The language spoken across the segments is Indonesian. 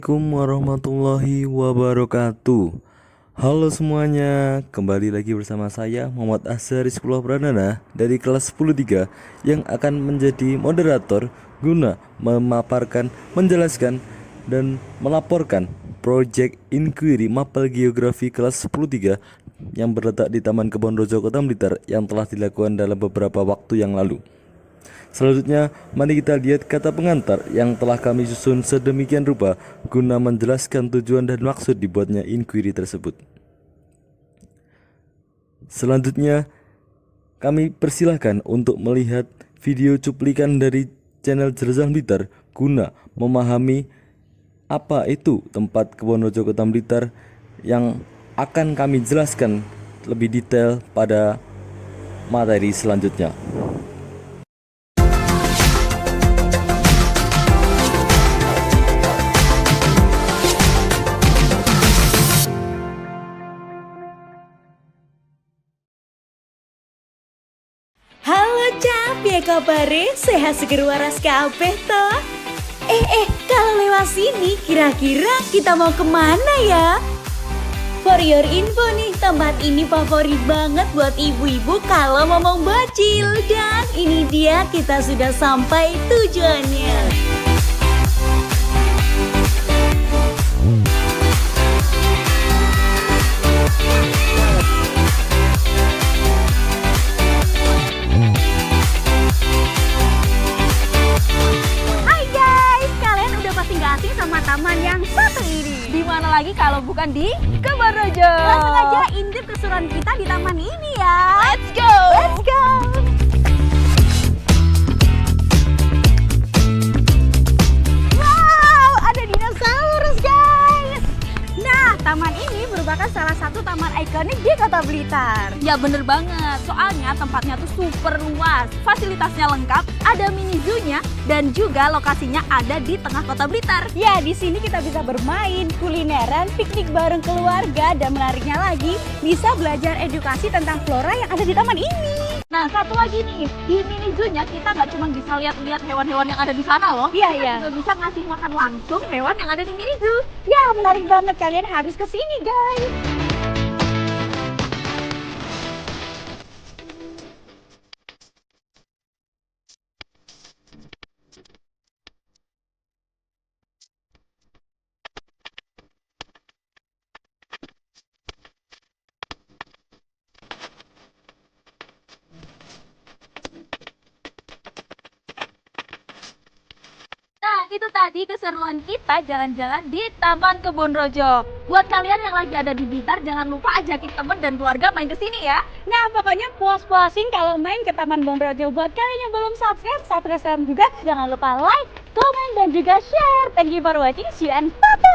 Assalamualaikum warahmatullahi wabarakatuh. Halo semuanya, kembali lagi bersama saya Muhammad Azhar Rizqullah Pradana dari kelas 103 yang akan menjadi moderator guna memaparkan, menjelaskan, dan melaporkan Project Inquiry Mapel Geografi kelas 103 yang terletak di Taman Kebon Rojo, Kota Blitar yang telah dilakukan dalam beberapa waktu yang lalu. Selanjutnya, mari kita lihat kata pengantar yang telah kami susun sedemikian rupa guna menjelaskan tujuan dan maksud dibuatnya inquiry tersebut. Selanjutnya, kami persilahkan untuk melihat video cuplikan dari channel Jerzah Blitar guna memahami apa itu tempat Kebon Rojo Kota Blitar yang akan kami jelaskan lebih detail pada materi selanjutnya. Halo Cap, ya kabare? Sehat seger waras kabeh toh? Kalau lewat sini kira-kira kita mau kemana ya? For your info nih, tempat ini favorit banget buat ibu-ibu kalau mau bacil. Dan ini dia, kita sudah sampai tujuannya. Hai guys, kalian udah pasti gak asing sama taman yang satu ini. Di mana lagi kalau bukan di Kebon Rojo? Langsung aja intip keseruan kita di taman ini ya. Let's go! Let's go! Wow, ada dinosaurus guys. Nah, taman ini merupakan salah satu taman ikonik di Kota Blitar. Ya bener banget, soalnya tempatnya tuh super luas, fasilitasnya lengkap, ada mini zoo-nya, dan juga lokasinya ada di tengah Kota Blitar. Ya, di sini kita bisa bermain, kulineran, piknik bareng keluarga, dan menariknya lagi, bisa belajar edukasi tentang flora yang ada di taman ini. Nah, satu lagi nih, di mini zoo-nya kita nggak cuma bisa lihat-lihat hewan-hewan yang ada di sana loh. Iya, Kita iya. juga bisa ngasih makan langsung hewan yang ada di mini zoo. Ya, menarik banget, kalian harus ke sini guys. Nah, itu tadi keseruan kita jalan-jalan di Taman Kebon Rojo. Buat kalian yang lagi ada di Blitar, jangan lupa ajakin temen dan keluarga main ke sini ya. Nah, pokoknya puas-puasin kalau main ke Taman Kebon Rojo. Buat kalian yang belum subscribe juga. Jangan lupa like, comment, dan juga share. Thank you for watching. See you and bye-bye.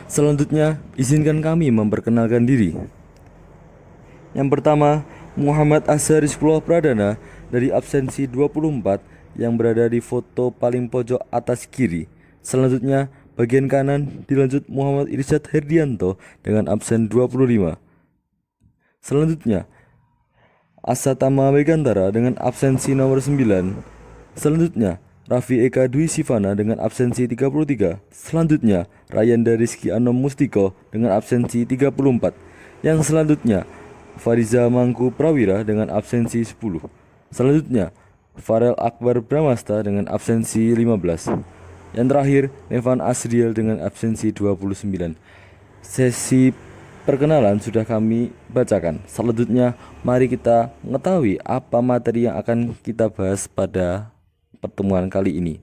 Selanjutnya, izinkan kami memperkenalkan diri. Yang pertama, Muhammad Azhar Rizqullah Pradana dari absensi 24 yang berada di foto paling pojok atas kiri. Selanjutnya, bagian kanan dilanjut Muhammad Irsyad Herdianto dengan absen 25. Selanjutnya, Asatama Megantara dengan absensi nomor 9. Selanjutnya, Raffi Eka Dwi Sivana dengan absensi 33. Selanjutnya, Rayanda Rizky Anom Mustiko dengan absensi 34. Yang selanjutnya, Fariza Mangku Prawira dengan absensi 10. Selanjutnya, Farel Akbar Bramasta dengan absensi 15. Yang terakhir, Nevan Asriel dengan absensi 29. Sesi perkenalan sudah kami bacakan. Selanjutnya, mari kita mengetahui apa materi yang akan kita bahas pada pertemuan kali ini.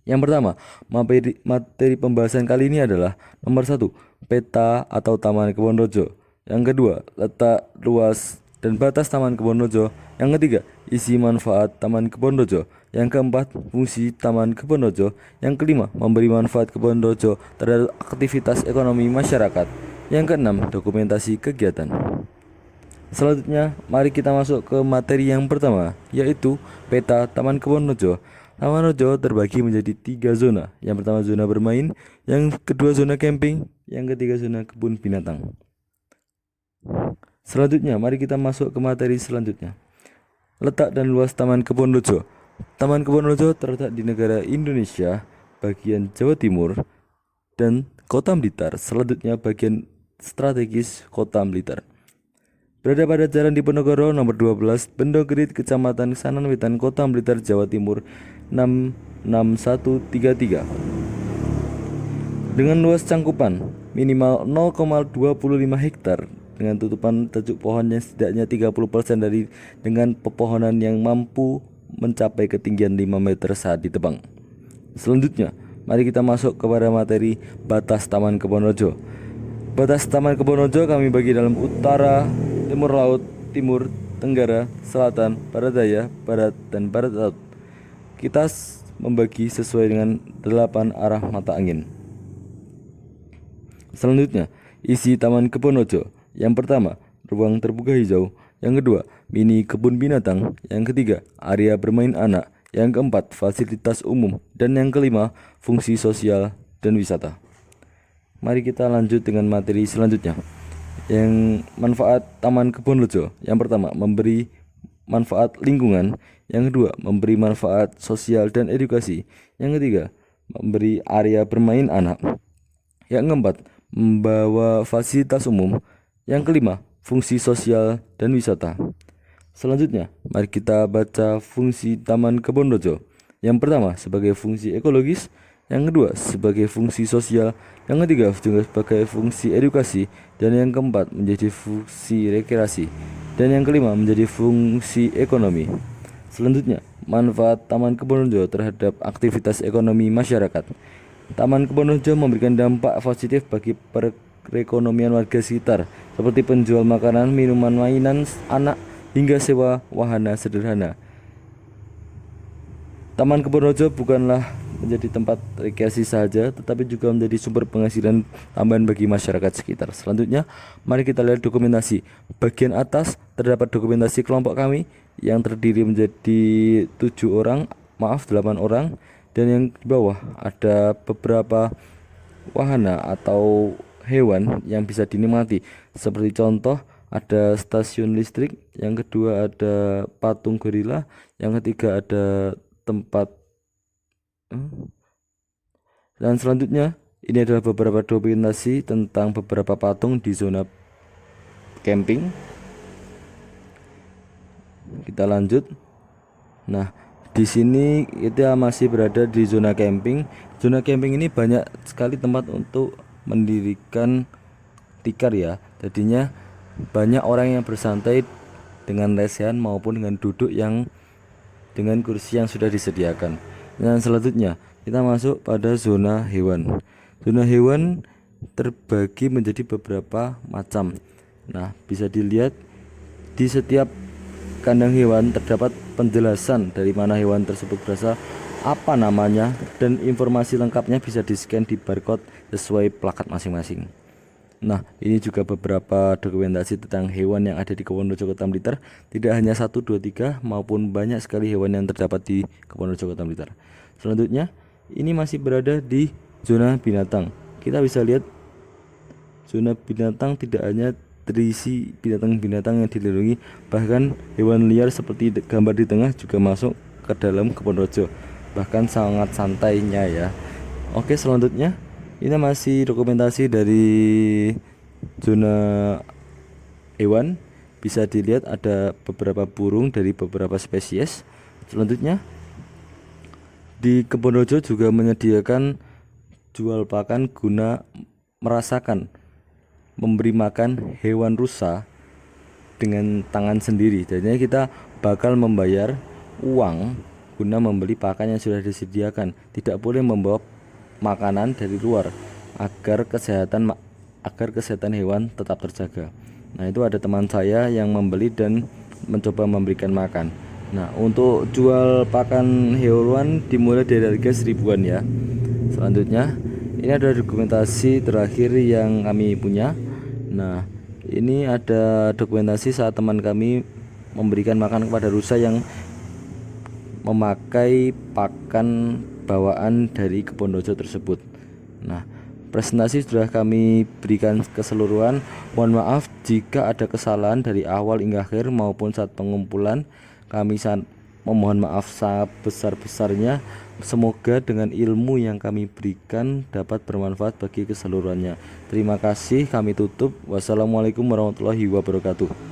Yang pertama, materi pembahasan kali ini adalah nomor 1, peta atau Taman Kebon Rojo. Yang kedua, letak, luas, dan batas Taman Kebon Rojo. Yang ketiga, isi manfaat Taman Kebon Rojo. Yang keempat, fungsi Taman Kebon Rojo. Yang kelima, memberi manfaat Kebon Rojo terhadap aktivitas ekonomi masyarakat. Yang keenam, dokumentasi kegiatan. Selanjutnya, mari kita masuk ke materi yang pertama, yaitu peta Taman Kebon Rojo. Taman Rojo terbagi menjadi 3 zona. Yang pertama zona bermain, yang kedua zona camping, yang ketiga zona kebun binatang. Selanjutnya, mari kita masuk ke materi selanjutnya. Letak dan luas Taman Kebon Rojo. Taman Kebon Rojo terletak di negara Indonesia, bagian Jawa Timur, dan Kota Blitar. Selanjutnya bagian strategis Kota Blitar. Berada pada Jalan Diponegoro nomor 12, Bendogerit, Kecamatan Sanan Wetan, Kota Blitar, Jawa Timur 66133. Dengan luas cangkupan minimal 0,25 hektar dengan tutupan tajuk pohon yang setidaknya 30% dengan pepohonan yang mampu mencapai ketinggian 5 meter saat ditebang. Selanjutnya, mari kita masuk kepada materi batas Taman Kebon Rojo. Batas Taman Kebon Rojo kami bagi dalam utara, timur laut, timur, tenggara, selatan, barat daya, barat, dan barat laut. Kita membagi sesuai dengan 8 arah mata angin. Selanjutnya, isi Taman Kebon Rojo. Yang pertama, ruang terbuka hijau. Yang kedua, mini kebun binatang. Yang ketiga, area bermain anak. Yang keempat, fasilitas umum. Dan yang kelima, fungsi sosial dan wisata. Mari kita lanjut dengan materi selanjutnya. Yang manfaat Taman Kebon Rojo. Yang pertama, memberi manfaat lingkungan. Yang kedua, memberi manfaat sosial dan edukasi. Yang ketiga, memberi area bermain anak. Yang keempat, membawa fasilitas umum. Yang kelima, fungsi sosial dan wisata. Selanjutnya, mari kita baca fungsi Taman Kebon Rojo. Yang pertama, sebagai fungsi ekologis. Yang kedua, sebagai fungsi sosial. Yang ketiga, juga sebagai fungsi edukasi. Dan yang keempat, menjadi fungsi rekreasi. Dan yang kelima, menjadi fungsi ekonomi. Selanjutnya, manfaat Taman Kebon Rojo terhadap aktivitas ekonomi masyarakat. Taman Kebon Rojo memberikan dampak positif bagi perekonomian warga sekitar, seperti penjual makanan, minuman, mainan anak, hingga sewa wahana sederhana. Taman Kebon Rojo bukanlah menjadi tempat rekreasi saja, tetapi juga menjadi sumber penghasilan tambahan bagi masyarakat sekitar. Selanjutnya, mari kita lihat dokumentasi. Bagian atas terdapat dokumentasi kelompok kami yang terdiri menjadi 8 orang, dan yang di bawah ada beberapa wahana atau hewan yang bisa dinikmati. Seperti contoh, ada stasiun listrik, yang kedua ada patung gorila, yang ketiga ada tempat. Dan selanjutnya, ini adalah beberapa dokumentasi tentang beberapa patung di zona camping. Kita lanjut. Nah, di sini kita masih berada di zona camping. Zona camping ini banyak sekali tempat untuk mendirikan tikar ya. Jadinya banyak orang yang bersantai dengan lesehan maupun dengan duduk yang dengan kursi yang sudah disediakan. Dan selanjutnya kita masuk pada zona hewan. Zona hewan terbagi menjadi beberapa macam. Nah, bisa dilihat di setiap kandang hewan terdapat penjelasan dari mana hewan tersebut berasal, apa namanya, dan informasi lengkapnya bisa di-scan di barcode sesuai plakat masing-masing. Nah, ini juga beberapa dokumentasi tentang hewan yang ada di Kebon Rojo Kota Blitar. Tidak hanya 1, 2, 3 maupun banyak sekali hewan yang terdapat di Kebon Rojo Kota Blitar. Selanjutnya, ini masih berada di zona binatang. Kita bisa lihat zona binatang tidak hanya terisi binatang-binatang yang dilindungi, bahkan hewan liar seperti gambar di tengah juga masuk ke dalam Kebon Rojo, bahkan sangat santainya ya. Oke, selanjutnya ini masih dokumentasi dari zona hewan. Bisa dilihat ada beberapa burung dari beberapa spesies. Selanjutnya, di Kebon Rojo juga menyediakan jual pakan guna merasakan memberi makan hewan rusa dengan tangan sendiri. Jadi kita bakal membayar uang guna membeli pakan yang sudah disediakan. Tidak boleh membawa makanan dari luar agar kesehatan hewan tetap terjaga. Nah, itu ada teman saya yang membeli dan mencoba memberikan makan. Nah, untuk jual pakan hewan dimulai dari harga 1000-an ya. Selanjutnya, ini ada dokumentasi terakhir yang kami punya. Nah, Ini ada dokumentasi saat teman kami memberikan makan kepada rusa yang memakai pakan bawaan dari kebun rojo tersebut. Nah, presentasi sudah kami berikan keseluruhan. Mohon maaf jika ada kesalahan dari awal hingga akhir maupun saat pengumpulan. Kami sangat memohon maaf sebesar-besarnya. Semoga dengan ilmu yang kami berikan dapat bermanfaat bagi keseluruhannya. Terima kasih, kami tutup. Wassalamualaikum warahmatullahi wabarakatuh.